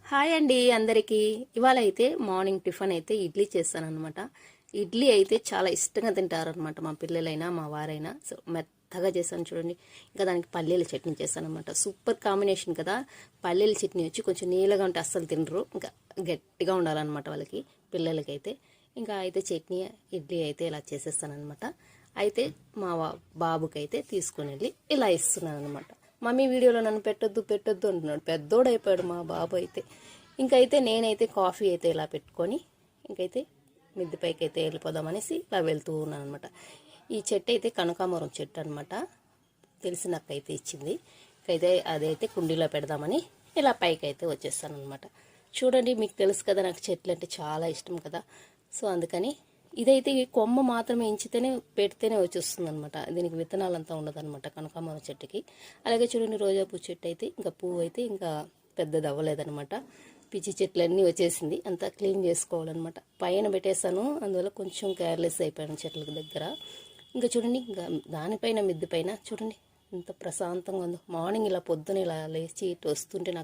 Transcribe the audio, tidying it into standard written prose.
Hi అండి అందరికీ. ఇవాళ అయితే మార్నింగ్ టిఫిన్ అయితే ఇడ్లీ చేస్తానన్నమాట. ఇడ్లీ అయితే చాలా ఇష్టంగా తింటారనమాట మా పిల్లలైనా మా వారైనా. సో మెత్తగా చేస్తాను చూడండి. ఇంకా దానికి పల్లీల చట్నీ చేస్తానమాట. సూపర్ కాంబినేషన్ కదా. పల్లీల చట్నీ వచ్చి కొంచెం నీళ్ళగా ఉంటే అస్సలు తినరు, ఇంకా గట్టిగా ఉండాలన్నమాట వాళ్ళకి, పిల్లలకైతే. ఇంకా అయితే చట్నీ ఇడ్లీ అయితే ఇలా చేసేస్తానమాట. అయితే మా బాబుకి అయితే తీసుకుని వెళ్ళి ఇలా ఇస్తున్నాను అనమాట. మమ్మీ వీడియోలో నన్ను పెట్టొద్దు పెట్టొద్దు అంటున్నాడు, పెద్దోడైపోయాడు మా బాబు అయితే. ఇంకైతే నేనైతే కాఫీ అయితే ఇలా పెట్టుకొని ఇంకైతే మిద్దె పైకి అయితే వెళ్ళిపోదామనేసి ఇలా వెళ్తూ ఉన్నాను అనమాట. ఈ చెట్టు అయితే కనకాంబరం చెట్టు అనమాట, తెలిసిన అక్క అయితే ఇచ్చింది. అయితే అదైతే కుండీలో పెడదామని ఇలా పైకి అయితే వచ్చేస్తాను అనమాట. చూడండి, మీకు తెలుసు కదా నాకు చెట్లు అంటే చాలా ఇష్టం కదా. సో అందుకని ఇదైతే కొమ్మ మాత్రమే ఇంచితేనే పెడితేనే వచ్చేస్తుంది అనమాట. దీనికి విత్తనాలంతా ఉండదన్నమాట కనకాంబరం చెట్టుకి. అలాగే చూడండి, రోజా పువ్వు చెట్టు అయితే ఇంకా పువ్వు అయితే ఇంకా పెద్దది అవ్వలేదనమాట. పిచ్చి చెట్లన్నీ వచ్చేసింది, అంతా క్లీన్ చేసుకోవాలన్నమాట. పైన పెట్టేస్తాను, అందువల్ల కొంచెం కేర్లెస్ అయిపోయాను చెట్ల దగ్గర. ఇంకా చూడండి, ఇంకా దానిపైన మిద్దె పైన చూడండి ఎంత ప్రశాంతంగా ఉందో. మార్నింగ్ ఇలా పొద్దున ఇలా లేచి ఇటు వస్తుంటే నాకు